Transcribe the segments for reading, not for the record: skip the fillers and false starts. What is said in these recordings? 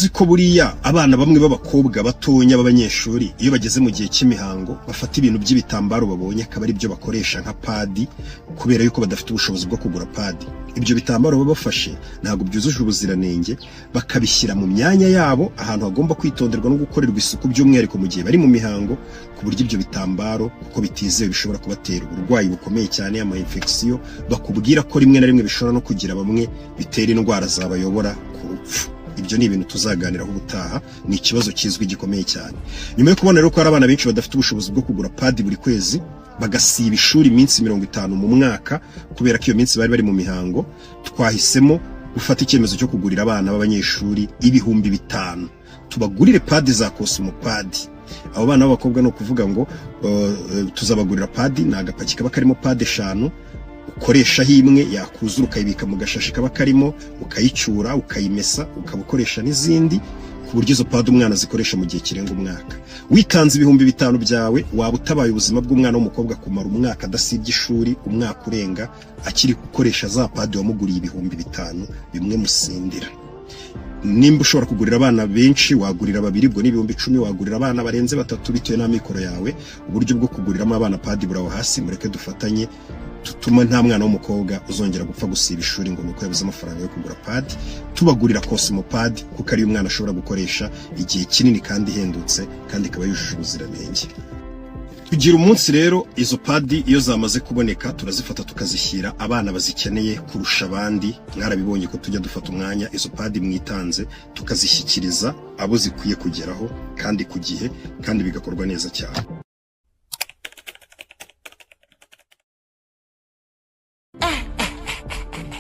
uzi ko buriya abana bamwe b'abakobwa batonya b'abanyeshuri iyo bageze mu gihe cy'imihango bafata ibintu by'ibitambaro babonye akaba ari byo bakoresha nka padi kubera yuko badafite ubushobozi bwo kugura padi. Ibyo bitambaro baba bafashe ntabwo byuzuje ubuziranenge, bakabishyira mu myanya yabo ahantu hagomba kwitonderwa no gukorerwa isuku by'umwihariko mu gihe bari mu mihango, ku buryo ibyo bitambaro kuko bitizewe bishobora kubatera uburwayi bukomeye cyane ama infection, bakubwira ko rimwe na rimwe bishobora no kugira bamwe bitera indwara zabayobora ku rupfu. Ibyo ni ibintu tuzaganiraho ubutaha, ni ikibazo kizwi gikomeye cyane. Nyuma yo kubona rero ko hari abana benshi badafite ubushobozi bwo kugura padi buri kwezi, bagasiba ishuri iminsi 50 mu mwaka kubera ko iyo minsi bari mu mihango, twahisemo gufata icyemezo cyo kugurira abana b'abanyeshuri 5,000 tubagurire padi za Cosmo padi. Abo bana b'abakobwa no kuvuga ngo tuzabagurira padi, na agapaki kaba karimo padi 5 ukoresha himwe yakuzura ukayibika mu gashashi kaba karimo, ukayicyura ukayimesa ukabukoresha n'izindi, ku buryo izo padi umwana zikoresha mu gihe kirenga umwaka. Witanze 5,000 byawe waba utabaye ubuzima bw'umwana w'umukobwa kumara umwaka adasibye ishuri, umwaka urenga akiri gukoresha za padi wamuguriye 5,000 bimwe musindira. Nimba ushobora kugurira abana benshi wagurira babiri, bwo ni 10,000, wagurira abana barenze 3 bitewe n'amikoro yawe. Uburyo bwo kuguriramo abana padi buraho hasi, mureke dufatanye tutuma nta mwana w'umukobwa uzongera gupfa gusiba ishuri ngo nuko yabuze amafaranga yo kugura padi. Tubagurira Cosmo padi kuko ari umwana ashobora gukoresha igihe kinini kandi ihendutse kandi ikaba yujuje ubuziranenge. Kugira umunsi rero izo padi iyo zamaze kuboneka turazifata tukazishyira abana bazikeneye kurusha abandi. Mwarabibonye ko tujya dufata umwanya izo padi mwitanze tukazishyikiriza abo zikwiye kugeraho kandi ku gihe, kandi bigakorwa neza cyane.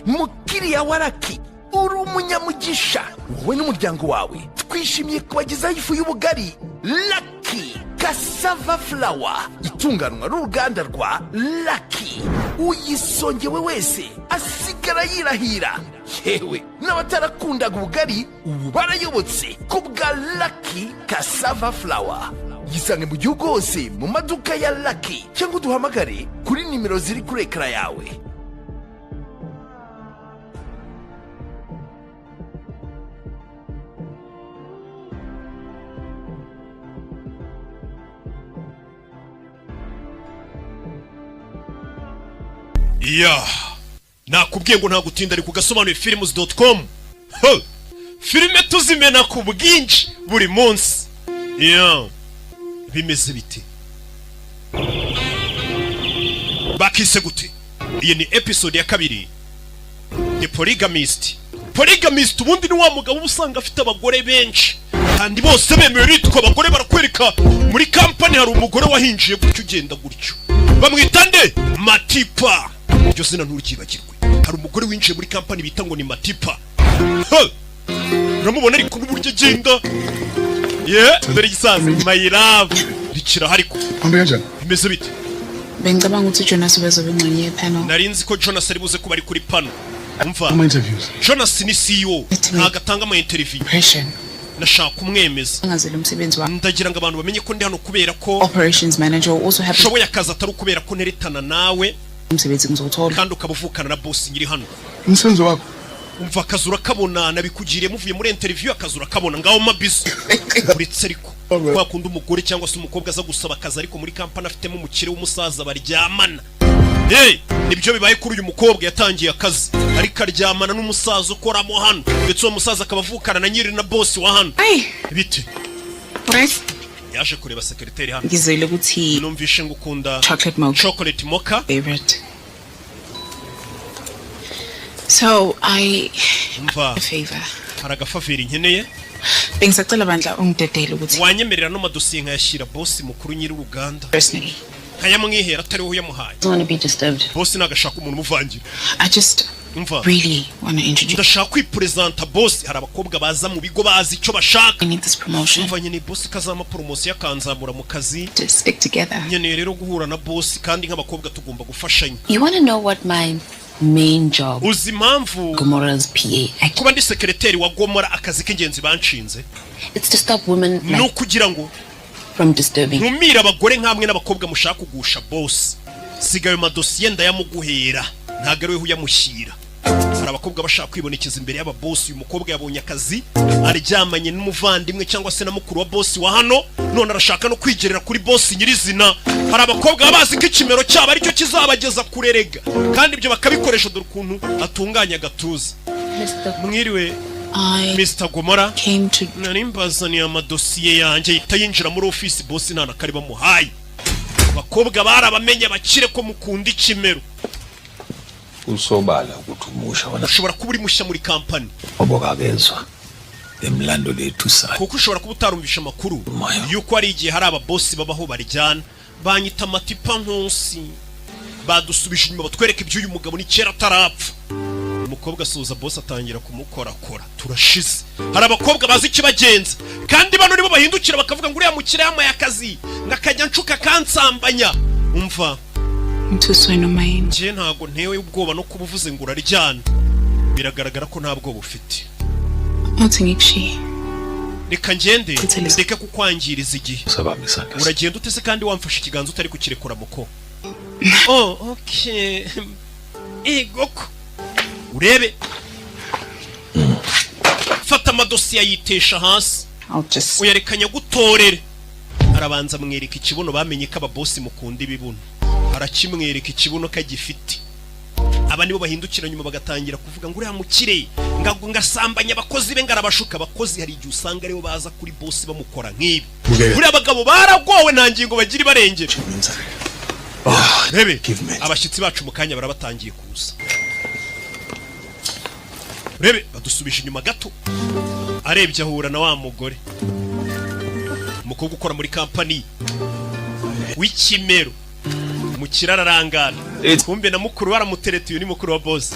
Mukiriya wa Lucky, uri umunyamugisha, wowe n'umuryango wawe twishimiye kubagezaho ifu y'ubugari Lucky cassava flour itunganwa n'uruganda rwa Lucky. Uyisongewe wese asigara yirahira, yewe n'abatarakundaga ubugari ubu barayobotse ku bwa Lucky cassava flour. Yisange mu gihugu hose mu maduka ya Lucky cyangwa duhamagare kuri nimero ziri kuri ekara yawe. Nakubwiye ngo nta gutinda ari ku Agasobanuye films.com. Filime tuzimena ku bwinshi buri munsi. Bimeze bite? Bakise gute? Iyi ni episode ya 2. The Polygamist. Polygamist ubundi ni wa mugabo usanga afite abagore benshi kandi bose bemewe bitwa abagore. Barakwereka muri company hari umugore wahinjiye gutyo ugenda gutyo, bamwita nde? Matipa. Iryo zina nturikibagirwe. Hari umugore winjiye muri company bita ngo ni Matipa. Uramubona ariko n'uburyo agenda. Dore gisaza my love rikira hariko. Bimeze bite? Bengabanga uthi Jonas ubezobe nganye panel. Narinzi ko Jonas ari buze kuba ari kuri panel. Umva, Jonas ni CEO, ntagatanga ama interview. Nashaka umwemeza. Ngazela umsebenzi wa. Ndagira ngo abantu bamenye ko ndi hano kubera ko operations manager also happy. Shoboye akaza atari kubera ko neretana nawe. Umsebenzi ngizothola. Kandi ukabuvukana na boss ngiri hano. Umusenzo wako. Umva akazura kabona nabikugiriye muvuye muri interview akazura kabona ngaho mabisi. Uretse ariko wakunda umugore cyangwa se umukobwa aza gusaba akazi ariko muri company afitemo umukire w'umusaza baryamana. Nibyo bibaye kuri uyu mukobwa yatangiye akazi ariko aryamana n'umusaza ukoramo hano, ndetse uwo musaza akabavukana na nyiri na boss wa hano. Bite? Yaje kureba secretary hano. Ngizele ukuthi numvishe ngukunda chocolate mocha favorite. So I a favor. Haragafavira nkeneye. Bengisacela bandla ungidedele ukuthi wanyemerera no madosi nkayashira boss mukuru nyiri uruganda. Personally. Kayamwihera atari wo yamuhaye. I want to be disturbed. Boss nagashaka umuntu muvangira. I just really want to introduce. Ndashaka kwipresenta boss, hari abakobwa baza mu bigo bazi icyo bashaka. I need this promotion. Umva nyene boss kazama promotion yakanzamura mu kazi. To stick together. Nyene rero guhura na boss kandi nk'abakobwa tugomba gufashanya. You want to know what my main job? Uzi impamvu Gomora's PA. Kuba ndi secretary wa Gomora akazi k'ingenzi banshinze. It's to stop women no kugira ngo from disturbing. Ntumira abagore nkamwe n'abakobwa mushaka kugusha boss. Sigayo madosiye ndayamuguhera. Ntagaruye huyamushyira. hari abakobwa bashaka kwibonekeza imbere y'ababosi. Uyu mukobwa yabonye akazi aryamanye n'umuvandimwe cyangwa se na mukuru wa bosi wa hano, none arashaka no kwigerera kuri bosi nyirizina. Hari abakobwa bazi ko ikimero cyabo aricyo kizabageza kurerega, kandi ibyo bakabikoresha. Dore ukuntu atunganya agatuza. Mwiriwe Mr. Gomora, nari mbazaniye amadosiye yanjye. Yita yinjira muri ofisi, bosi nta nakari bamuhaye. Abakobwa barabamenye bakire ko mukunda ikimero. Usobala ukuthi umusha wona Ushobora kuba uri mushya muri kampani obokagezwa emlando lethu sa kuko ushobora kuba utarumvisha amakuru yuko ari igihe hari ababosi babaho barijyana. Banyita amatipa nkusi, badusubije inyuma batwereka iby'uyu mugabo ni kera atarapfa. Umukobwa asuhuza bosi atangira kumukorakora. Turashize. Hari abakobwa bazi ikibagenza, kandi bano nibo bahindukira bakavuga ngo uriya mukire yamaye akazi ngakajya ncuka kansambanya. Umva, nje ntago ntewe ubwoba no kubuvuze ngo uraryana. Biragaragara ko nta bwoba ufite. Reka ngende ndeke kukwangiriza igihe. Uragenda utese kandi wamfashe ikiganza utari kukirekura muko. Oh, okay. Egoko. Urebe. Fata amadosiye yitesha hasi. Uyarekanya gutorere. Arabanza mwereka ikibuno, bamenye ko ababosi mukunda ibibuno. Arakimwereka ikibuno kagifite. Aba nibo bahindukira nyuma bagatangira kuvuga ngo uriya mukire ngasambanya abakozi be ngarabashuka. Abakozi hari igihe usanga aribo baza kuri bosi bamukora nk'ibi. Uriya abagabo baragowe nta ngingo bagira barengera. Rebe abashyitsi bacu mu kanya barabatangiye kuza. Rebe badusubije inyuma gato. Arebye ahura na wa mugore, umukobwa ukora muri kampani w'ikimero. Mukirara arangana, kumbe na mukuru baramutereta. Uyu ni mukuru wa boss.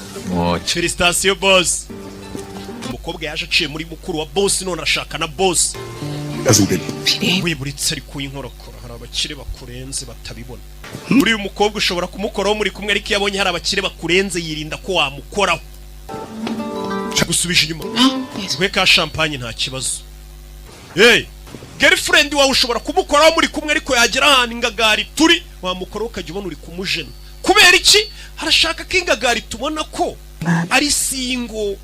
Felicitation boss. Umukobwa yaje aciye muri mukuru wa boss, none arashaka na boss. Wiburitse ari kuyinkorokora. Hari abakire bakurenze batabibona. Muri uyu mukobwa ushobora kumukoraho muri kumwe, ariko yabonye hari abakire bakurenze yirinda ko wamukoraho. Gusubije inyuma. Gwe ka champagne nta kibazo. Hey, girlfriend wawe ushobora kumukoraho muri kumwe, ariko yagera ahantu ingagari turi wamukora ukajya ubona uri kumujena. Kubera iki? Harashaka ko ingagari tubona ko ari singo.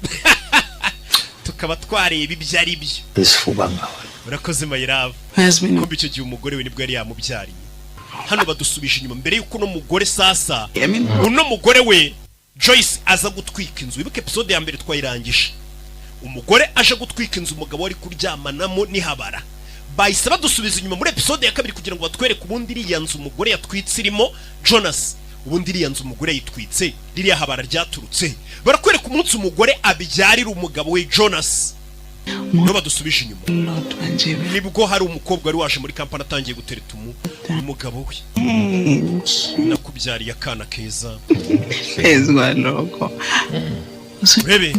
Tukaba twareba ibyo ari byo. isifuba ngawe. Urakoze mayirava. Kumbe icyo gihe umugore we nibwo yari yamubyariye. Hano badusubije inyuma mbere yuko no mugore sasa. Uno mugore we Joyce aza gutwika inzu. Wibuke episode ya mbere twayirangije. Umugore aje gutwika inzu umugabo wari kuryamanamo nihabara. Bahise badusubiza inyuma muri episode ya kabiri kugira ngo batwereke ubundi iriya nzu umugore yatwitse irimo Jonas. Ubundi iriya nzu umugore yitwitse ririya habara ryaturutse. Barakwereka umunsi umugore abyarira umugabo we Jonas. No badusubije inyuma. Nibwo hari umukobwa wari waje muri kampani atangiye gutereta umugabo we. Nakubyariye akana keza. Ezwa loko. Rebe.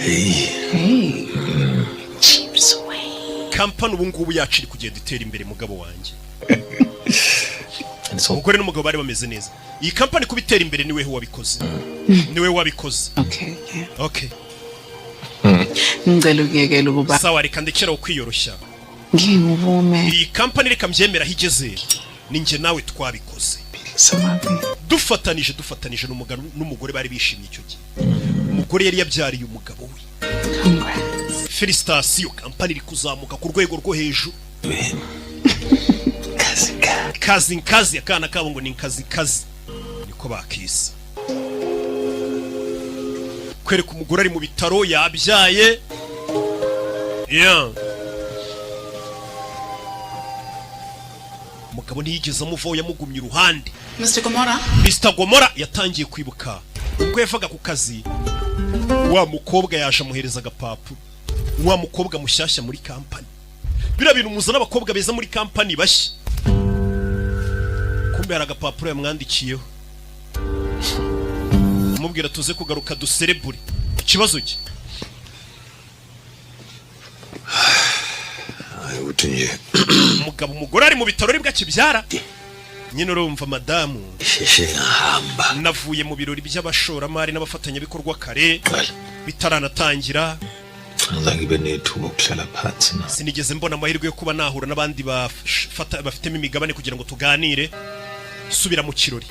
Hey. Kampani ubu ngubu yaciri kugenda itera imbere mugabo wanjye. Umugore n'umugabo bari bameze neza. Iyi kampani kubitera imbere niwe wabikoze. Niwe wabikoze. Okay. Ngicela ukuyekela ukuba sawa, reka ndekera ukwiyoroshya. ngivume. Iyi kampani reka mbyemera higeze ninjye nawe twabikoze. Dufatanije n'umugore bari bishimye icyo gihe. Umugore yari yabyariye umugabo we. Felicitation, kampani iri kuzamuka ku rwego rwo hejuru. Kazi akana kabo ngo ni kazi niko bakisa. Kwereka umugore ari mu bitaro yabyaye. Umugabo ntiyigeze amuvaho, yamugumye iruhande. Mr. Gomora yatangiye kwibuka ubwo yavaga ku kazi. Wa mukobwa yaje amuhereza agapapuro. Wa mukobwa mushyashya muri kampani. Bira bintu muzana abakobwa beza muri kampani bashya. Kumbe hari agapapuro yamwandikiyeho. Amubwira tuze kugaruka duserebure. Ikibazo cye. Umugabo umugore ari mu bitaro ribwa kibyara. Nyine urumva madamu. Navuye mu birori by'abashoramari n'abafatanyabikorwa kare bitaranatangira. Sinigeze mbona amahirwe yo kuba nahura n'abandi bafitemo imigabane kugira ngo tuganire. Subira mu kirori,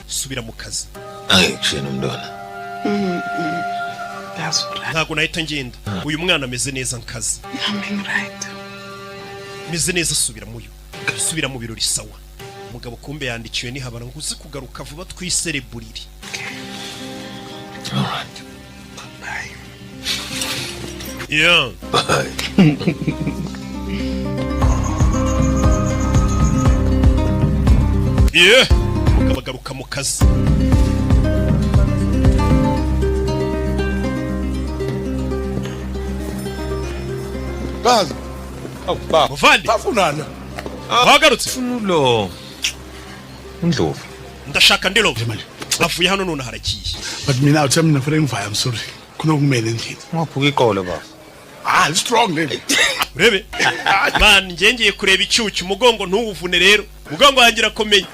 subira mu kazi. Angikushiyeni umntwana. That's all right. ntago nahita ngenda uyu mwana ameze neza nkazi I'm right. meze neza subira mu birori sawa umugabo kumbe yandikiwe nihabara ngo uzi kugaruka vuba twisereburire All right. Bye. yeah Bye. yeah umugabo agaruka mu kazi Bazi. Awu baba. muvandi Bafunana. wagarutse Funulo. Ndlovu. ndashaka ndilo Manje. avuye hano none haragiye But mina uthi mina fanele ngivaya I'm sorry. Kuno kumele endlini. Ngaphuka iqolo baba. Ah, it's strong lady. urebe man ngengeye kureba icyucyu umugongo ntuwuvune rero umugongo wanjye irakomeye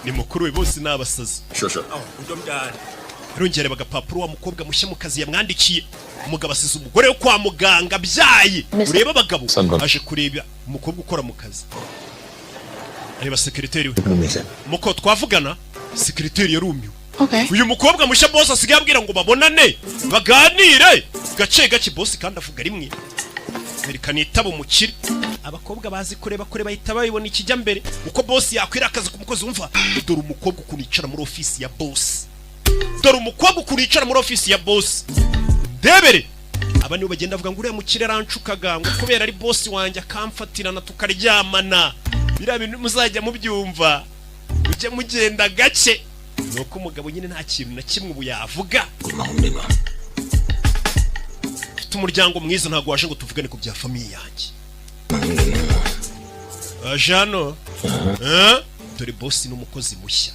ni mukuru we bose n'abasazi Shosho. rongera bagapapuro wa mukobwa mushya mu kazi yamwandikiye umugabo asize umugore wo kwa muganga byaye ureba abagabo Sandra. aje kureba umukobwa ukora mu kazi areba sekreteri we Numeze. muko twavugana sekreteri yarumiwe Okay. uyu mukobwa mushya boss asigaye abwira ngo babonane baganire gace gake boss kandi avuga rimwe Amerikani itabo mukire abakobwa bazi kureba bahita babibona ikijya mbere uko boss yakwira akazi ku mukozi wumva dore umukobwa ukunicara muri office ya boss dore umukobwa ukunicara muri office ya boss debere aba nibo bagenda avuga ngo uriya mukire arancukaga ngo kubera ari boss wanjye akamfatirana tukaryamana biriya bintu muzajya mubyumva ujye mugenda gake nuko umugabo nyine nta kintu na kimwe ubu yavuga Mahumdema. ufite umuryango mwiza ntabwo waje ngo tuvugane ku bya famiye yanjye jano dore boss n'umukozi mushya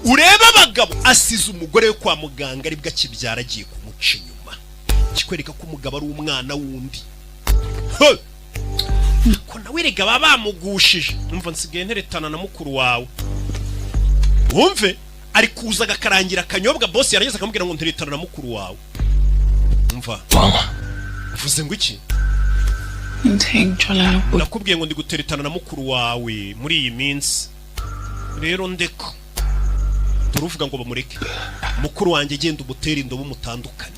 ureba abagabo asize umugore we kwa muganga aribwo akibyara agiye kumuca inyuma kikwereka ko umugabo ari umwana wundi ko nawe rega baba bamugushije umva nsigaye nteretana na mukuru wawe wumve ari kuza agakarangira akanyobwa boss yarageze akamubwira ngo nteretana na mukuru wawe umva Mama. uvuze ngo iki Ntengjola. nakubwiye ngo ndi guteretana na mukuru wawe muri iyi minsi rero ndeka turuvuga ngo bamureke mukuru wanjye genda umutera indobo mutandukane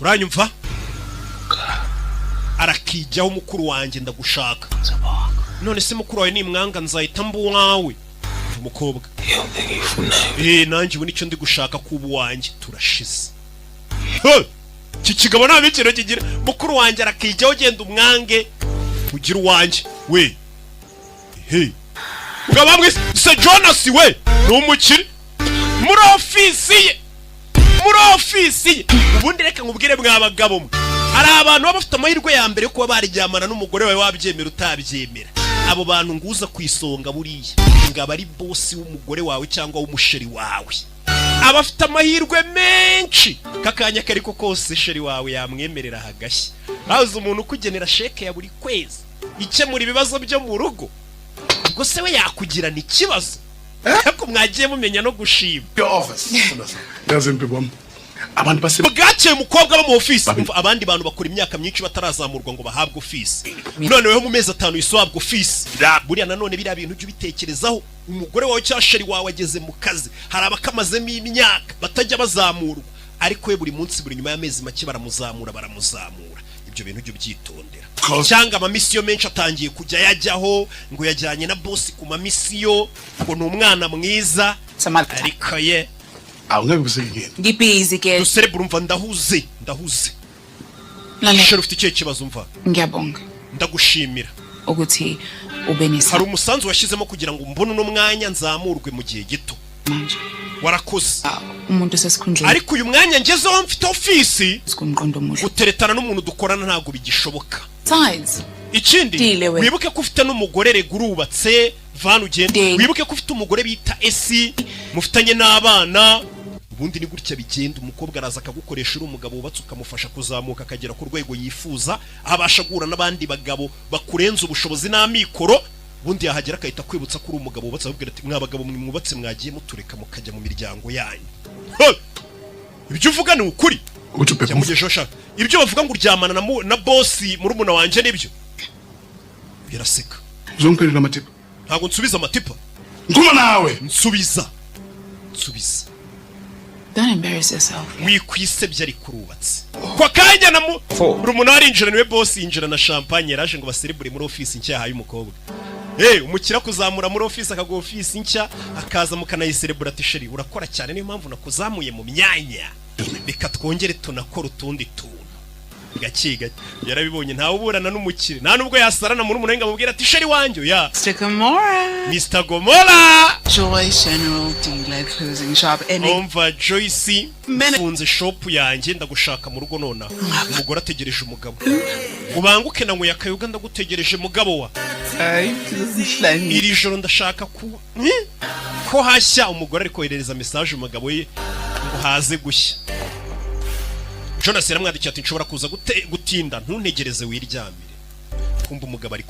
uranyumva arakijyaho mukuru wanjye ndagushaka none se mukuru wawe nimwanga nzahita mba uwawe umukobwa nanjye ubu nicyo ndi gushaka kuba uwanjye turashize iki kigabo nta mikino kigira mukuru wanjye arakijyaho genda umwange ugira uwanjye we ngabamwe se Jonas we ni umukire muri ofisi ye ubundi reka nkubwire mwa bagabo mwe hari abantu baba bafite amahirwe ya mbere yo kuba baryamana n'umugore wawe wabyemera utabyemera abo bantu nguza kwisonga buriya ngaba ari boss w'umugore wawe cyangwa w'umusheri wawe abafite amahirwe menshi kakanya kariko kose sheri wawe yamwemerera hagashya haza umuntu ukugenera sheke ya buri kwezi ikemura ibibazo byo mu rugo ubwo se we yakugirana ikibazo ariko mwagiye mumenya no gushima Your office. Doesn't be one. Abantu base bwakeye umukobwa bo mu office umva abandi bantu bakora imyaka myinshi batarazamurwa ngo bahabwe office none weho mu mezi 5 yisobwa office buriya nanone biriya bintu ujye bitekerezaho umugore wawe cyasheri wawe ageze mu kazi hari abakamazemo imyaka batajya bazamurwa ariko we buri munsi buri nyuma y'amezi make baramuzamura ibyo bintu ujye byitondera cyangwa amamisiyo menshi atangiye kujya yajyaho ngo yajyanye na boss ku mamisiyo ngo ni umwana mwiza ariko ye awungabe busegeni. Ngibhizi ke. duserebura umva ndahuze Lale. sheri ufite ikihe kibazo umva Ngiyabonga ndagushimira ukuthi ube hari nesibindi umusanzu washyizemo kugira ngo mbone uno mwanya nzamurwe mu gihe gito manje. warakoze Umuntu sesikhundleni ariko uyu mwanya ngezeho mfite ofisi sikumqondo omuhle. guteretana n'umuntu dukorana ntabwo bigishoboka Sides. ikindi Dile we. wibuke ko ufite n'umugore regurubatse van ugende Dile. wibuke ko ufite umugore bita esi mufitanye n'abana ubundi ni gutya bigenda umukobwa araza akagukoresha uri umugabo wubatse ukamufasha kuzamuka akagera ku rwego yifuza abasha guhura n'abandi bagabo bakurenza ubushobozi n'amikoro ubundi yahagera akahita kwibutsa ko uri umugabo wubatse ababwira ati mwa bagabo mwubatse mwagiye mutureka mukajya mu miryango yanyu ibyo uvuga ni ukuri cyamugejeho shaka ibyo bavuga ngo uryamana na boss muri umuna wanje nibyo biraseka Uzongiphelela amatipa. ntabwo nsubiza amatipa Nguma nawe. nsubiza nsubiza Don't embarrass yourself. wikwisebya ari kurubatse kwa kanya na rumuna arinjira niwe boss yinjira na champagne yaraje ngo baserebure muri office nshya yahaye umukobwa umukira kuzamura muri office akago office nshya akaza mukanayiserebura ati sheri urakora cyane niyo mpamvu nakuzamuye mu myanya reka twongere tunakora utundi tuntu gake yarabibonye ntawe uburana n'umukire nta nubwo yasarana muri umunenga mubwira ati sheri wanjye ya Mr. Gomora Joyce General Dealer Closing Shop. Umva Joyce funze shop yanjye ndagushaka mu rugo nona umugore ategereje umugabo ubanguke na ngo yakayoga ndagutegereje mugabo wa iri joro ndashaka ko hashya umugore ari koherereza message umugabo ye ngo haze gushya Jonas yaramwandikiye ati nshobora kuza gutinda ntuntegereze wiryamire kumva umugabo ari